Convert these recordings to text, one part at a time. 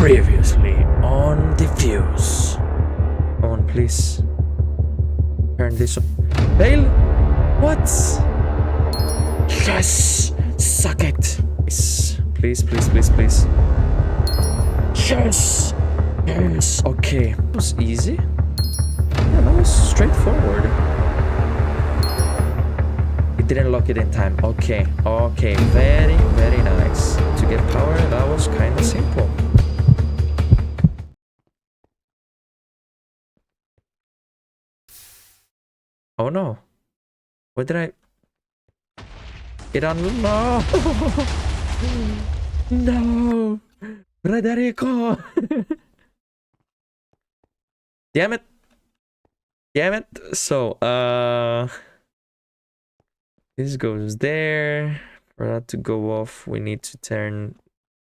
Previously on Defuse. Come on, please. Turn this on. Fail? What? Yes! Suck it! Please, please, please, please. Yes! Yes! Okay. That was easy. Yeah, that was straightforward. It didn't lock it in time. Okay. Okay. Very, very nice. To get power, that was kind of simple. Oh no. What did I... Get on... No! No! Federico! Damn it! Damn it! So, this goes there. For that to go off, we need to turn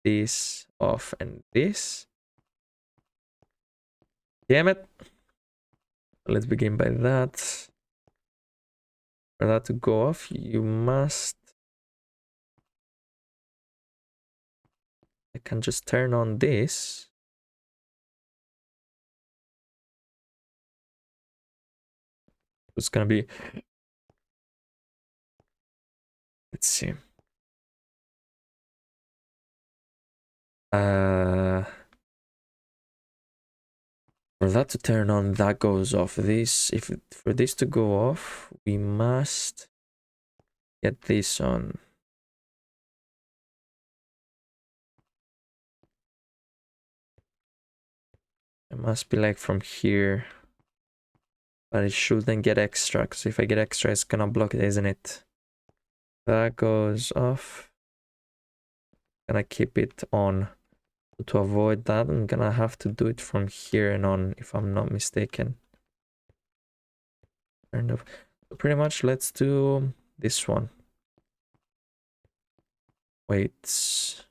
this off and this. Damn it! Let's begin by that. For that to go off, you must... I can just turn on this. It's gonna be... Let's see. For that to turn on, that goes off. This, for this to go off, we must get this on. It must be like from here. But it shouldn't get extra, because if I get extra, it's gonna block it, isn't it? That goes off. Gonna keep it on. To avoid that, I'm gonna have to do it from here and on, if I'm not mistaken. Turned off. So pretty much, let's do this one. Wait. This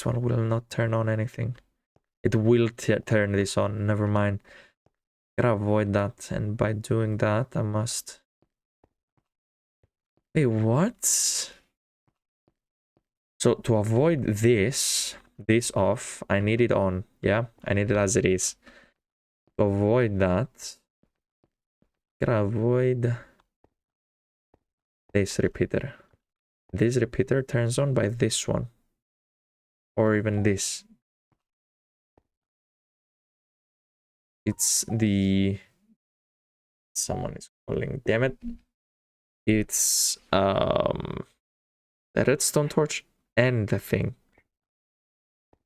one will not turn on anything. It will turn this on, never mind. Gotta avoid that, and by doing that, I must... Wait, what? So to avoid this off, I need it on. Yeah, I need it as it is. To avoid that, gotta avoid this repeater. This repeater turns on by this one, or even this. It's the... Someone is calling. Damn it! It's the redstone torch and the thing.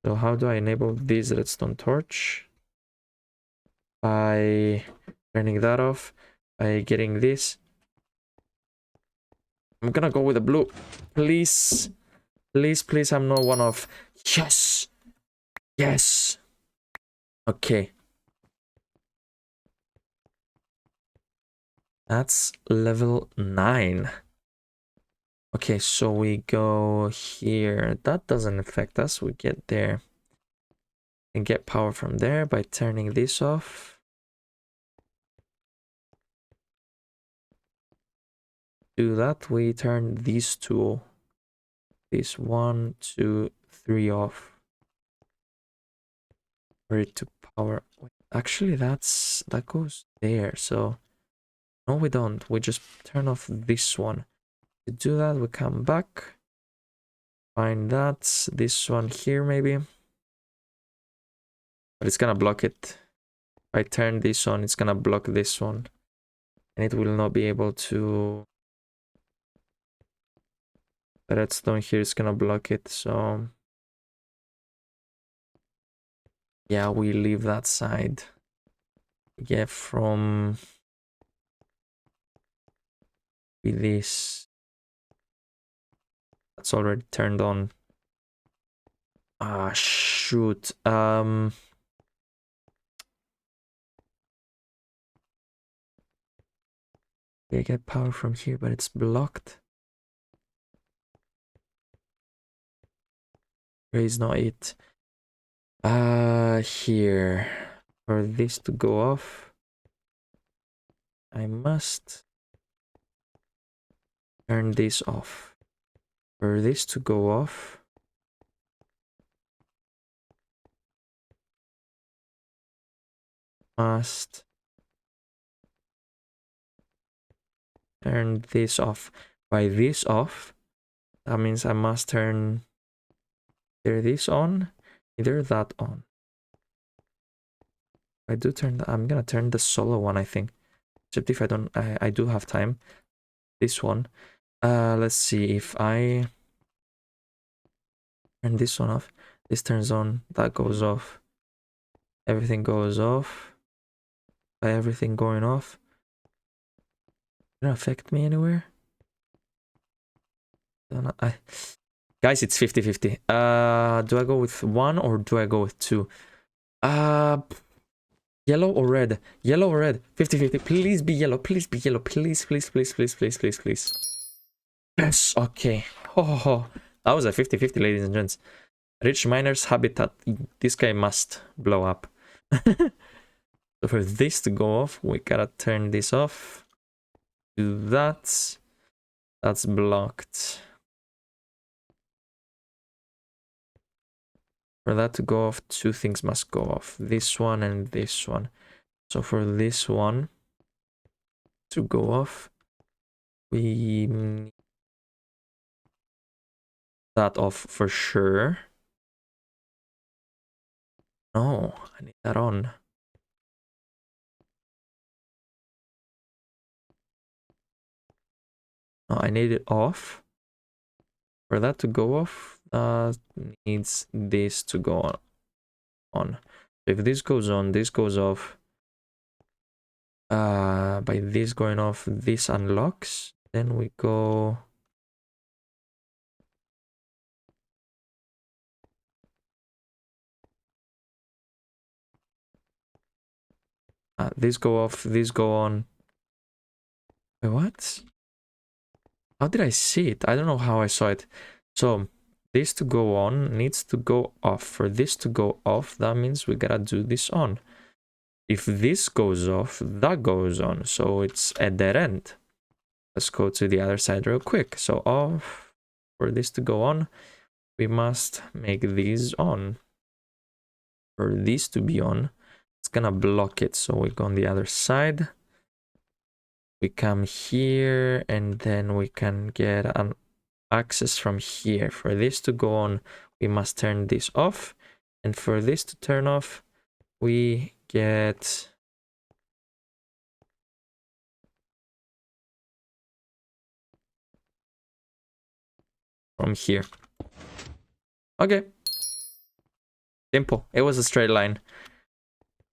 So how do I enable this redstone torch? By turning that off, by getting this. I'm gonna go with the blue. Please. Please, please, I'm not one of... Yes! Yes! Okay. That's level 9. Okay, so we go here. That doesn't affect us. We get there. And get power from there by turning this off. Do that, we turn these two. This 1, 2, 3 off. For it to power. Wait, actually, that goes there. So no, we don't. We just turn off this one. To do that, we come back. Find that. This one here, maybe. But it's gonna block it. If I turn this on, it's gonna block this one. And it will not be able to... The redstone here is gonna block it, so... Yeah, we leave that side. Get from... With this. That's already turned on. Ah, shoot. I get power from here, but it's blocked. Where is not it? Here. For this to go off. I must turn this off. For this to go off, must turn this off. By this off, that means I must turn either this on, either that on. I do turn that. I'm gonna turn the solo one, I think. Except if I don't, I do have time. This one. Let's see if I turn this one off. This turns on. That goes off. Everything goes off. By everything going off. Did it affect me anywhere? Guys, it's 50-50. Do I go with 1 or do I go with 2? Yellow or red? Yellow or red? 50-50. Please be yellow. Please be yellow. Please, please, please, please, please, please, please. Yes, okay. Oh, that was a 50-50, ladies and gents. Rich miner's habitat. This guy must blow up. So for this to go off, we gotta turn this off. Do that. That's blocked. For that to go off, 2 things must go off. This one and this one. So for this one to go off, we need that off for sure. No, I need that on. No, I need it off. For that to go off, needs this to go on. If this goes on, this goes off. By this going off, this unlocks. Then we go. This go off, this go on. Wait, what? How did I see it? I don't know how I saw it. So this to go on needs to go off. For this to go off, that means we gotta do this on. If this goes off, that goes on. So it's a dead end. Let's go to the other side real quick. So off. For this to go on, we must make these on. For this to be on, it's gonna block it. So we go on the other side. We come here and then we can get an access from here. For this to go on, we must turn this off. And for this to turn off, we get from here. Okay. Simple. It was a straight line.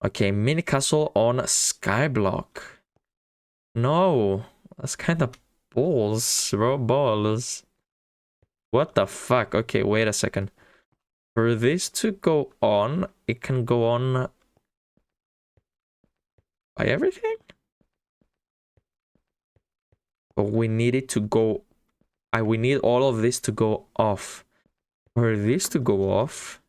Okay, mini castle on skyblock. No, that's kind of balls, bro. Balls. What the fuck? Okay, wait a second. For this to go on, it can go on by everything? But we need it to go. We need all of this to go off. For this to go off.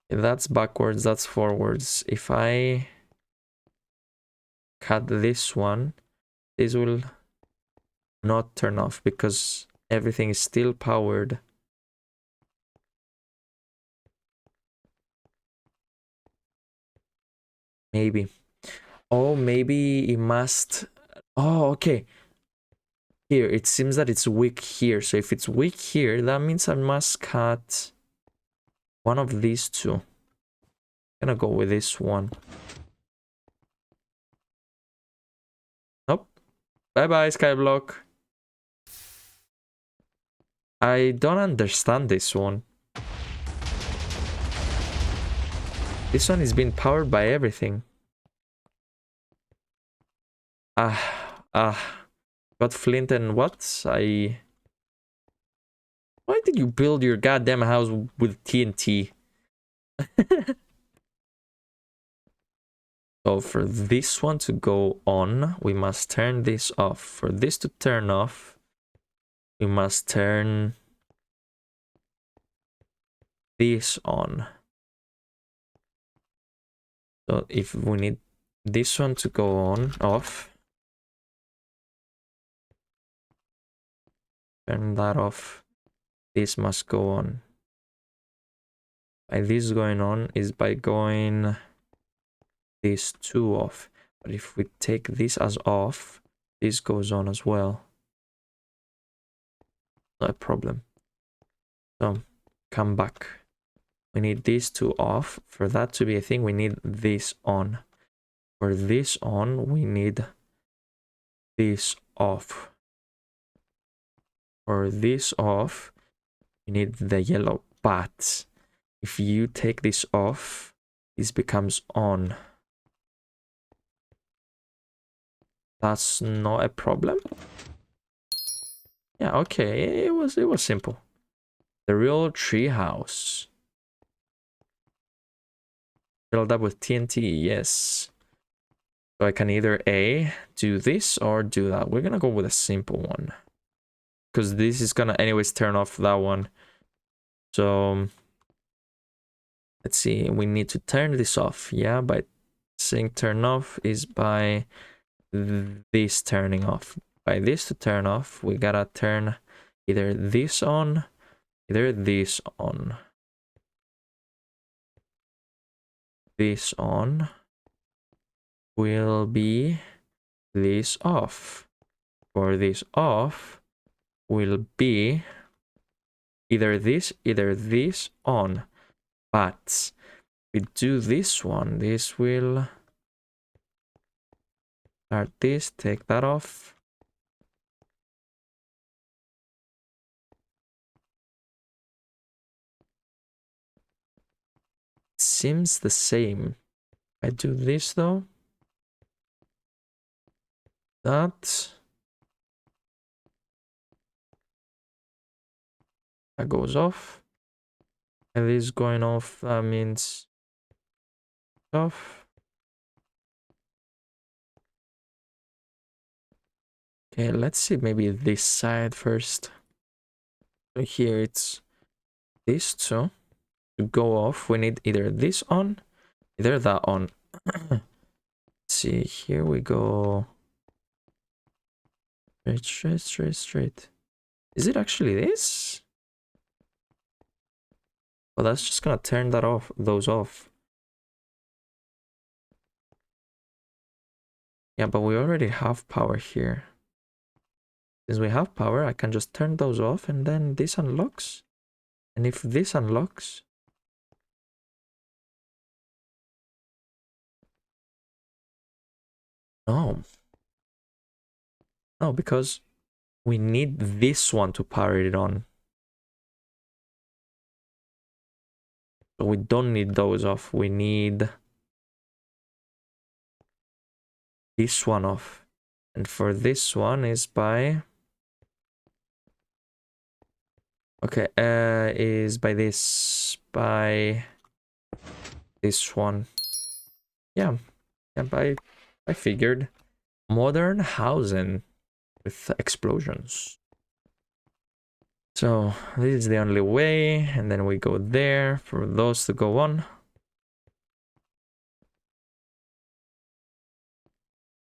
That's backwards, that's forwards. If I cut this one, this will not turn off because everything is still powered. Maybe. Oh, maybe it must. Oh, okay. Here, it seems that it's weak here. So if it's weak here, that means I must cut one of these two. I'm gonna go with this one. Nope. Bye-bye, Skyblock. I don't understand this one. This one is being powered by everything. Got flint and what? Why did you build your goddamn house with TNT? So for this one to go on, we must turn this off. For this to turn off, we must turn this on. So if we need this one to go on, off, turn that off, this must go on. By this going on is by going these two off. But if we take this as off, this goes on as well. Not a problem. So come back. We need these two off. For that to be a thing, we need this on. For this on, we need this off. For this off, we need the yellow. But if you take this off, this becomes on. That's not a problem. Yeah, okay, it was simple. The real treehouse. Filled up with TNT, yes. So I can either A, do this, or do that. We're gonna go with a simple one. Because this is gonna anyways turn off that one. So let's see, we need to turn this off. Yeah, by saying turn off is by this turning off. By this to turn off, we gotta turn either this on, either this on. This on will be this off. For this off will be either this on. But we do this one, this will start this, take that off. Seems the same. I do this though. That goes off. And this going off, that means off. Okay, let's see maybe this side first. So here it's this two. To go off, we need either this on, either that on. Let's see, here we go. Straight. Is it actually this? Well, that's just gonna turn that off, those off. Yeah, but we already have power here. Since we have power, I can just turn those off and then this unlocks. And if this unlocks... No. No, because we need this one to power it on. So we don't need those off. We need this one off. And for this one is by... Okay, is by this one. Yeah, I figured. Modern housing with explosions. So this is the only way, and then we go there for those to go on.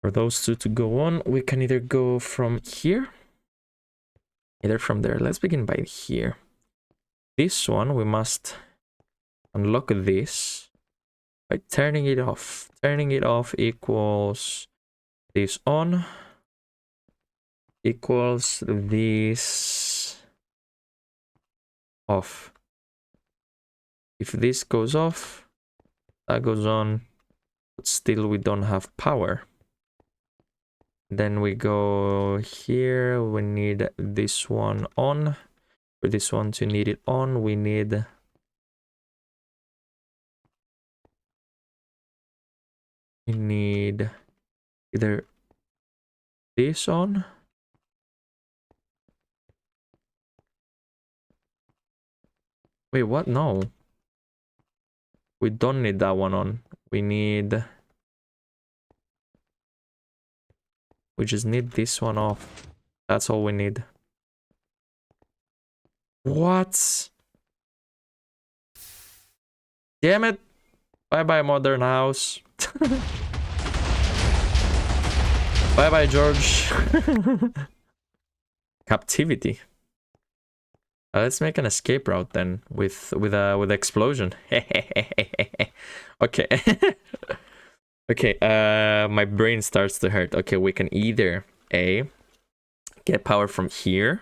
For those two to go on, we can either go from here, either from there. Let's begin by here. This one, we must unlock this by turning it off. Turning it off equals this on equals this off. If this goes off, that goes on, but still we don't have power. Then we go here, we need this one on. For this one to need it on, we need either this on. Wait, what? No. We don't need that one on. We just need this one off. That's all we need. What? Damn it. Bye-bye, modern house. Bye-bye, George. Captivity. Let's make an escape route then with explosion. Okay. Okay, my brain starts to hurt. Okay, we can either get power from here,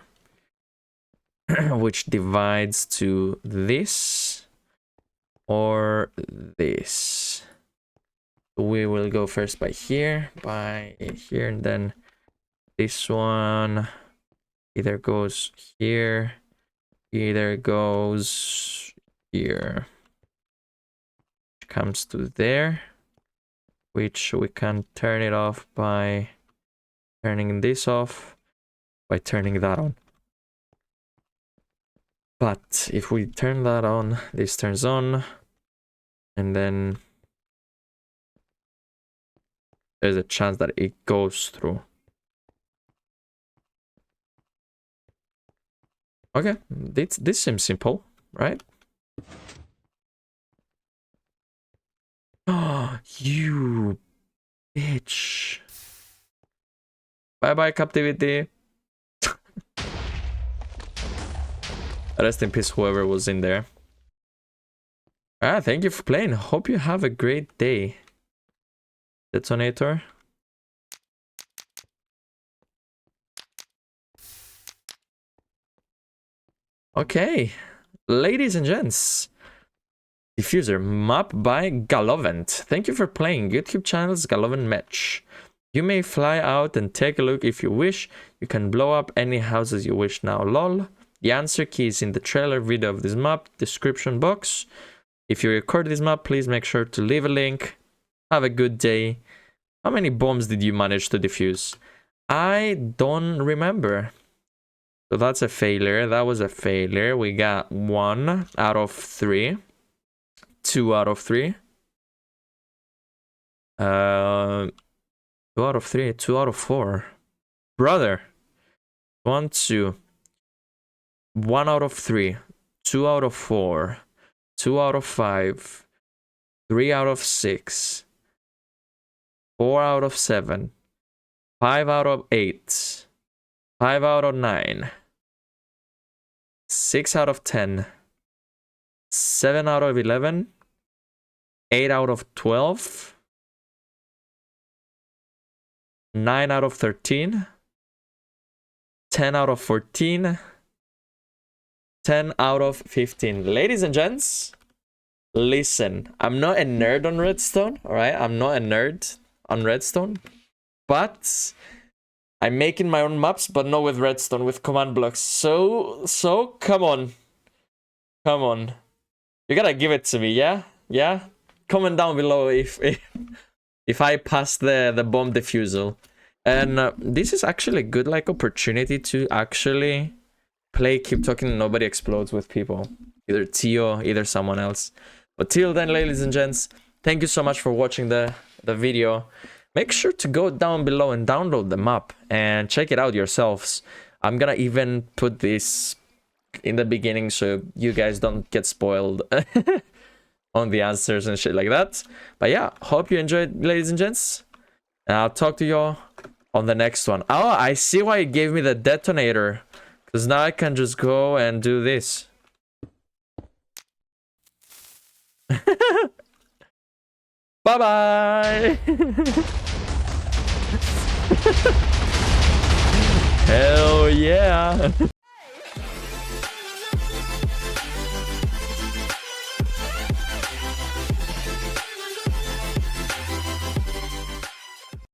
which divides to this, or this. We will go first by here, and then this one either goes here, either goes here. Comes to there, which we can turn it off by turning this off, by turning that on. But if we turn that on, this turns on, and then there's a chance that it goes through. Okay, this seems simple, right? Oh, you bitch. Bye-bye, captivity. Rest in peace, whoever was in there. Thank you for playing. Hope you have a great day. Detonator. Okay, ladies and gents. Diffuser map by Galovent. Thank you for playing. YouTube channel's Galovent Match. You may fly out and take a look if you wish. You can blow up any houses you wish now, lol. The answer key is in the trailer video of this map description box. If you record this map, please make sure to leave a link. Have a good day. How many bombs did you manage to defuse? I don't remember. So that's a failure. That was a failure. We got 1 out of 3. 2 out of 3. 2 out of 3. 2 out of 4. Brother. 1, 2. 1 out of 3. 2 out of 4. 2 out of 5. 3 out of 6. 4 out of 7. 5 out of 8. 5 out of 9. 6 out of 10. 7 out of 11. 8 out of 12. 9 out of 13. 10 out of 14. 10 out of 15. Ladies and gents, listen, I'm not a nerd on Redstone, alright? I'm not a nerd on Redstone, but I'm making my own maps, but not with Redstone, with command blocks. So come on. Come on. You gotta give it to me, yeah? Yeah? Comment down below if I pass the bomb defusal. And this is actually a good opportunity to actually play Keep Talking Nobody Explodes with people. Either Tio, either someone else. But till then, ladies and gents, thank you so much for watching the video. Make sure to go down below and download the map and check it out yourselves. I'm gonna even put this in the beginning so you guys don't get spoiled on the answers and shit like that. But yeah, hope you enjoyed, ladies and gents. And I'll talk to y'all on the next one. Oh, I see why you gave me the detonator. Because now I can just go and do this. Bye-bye! Hell yeah!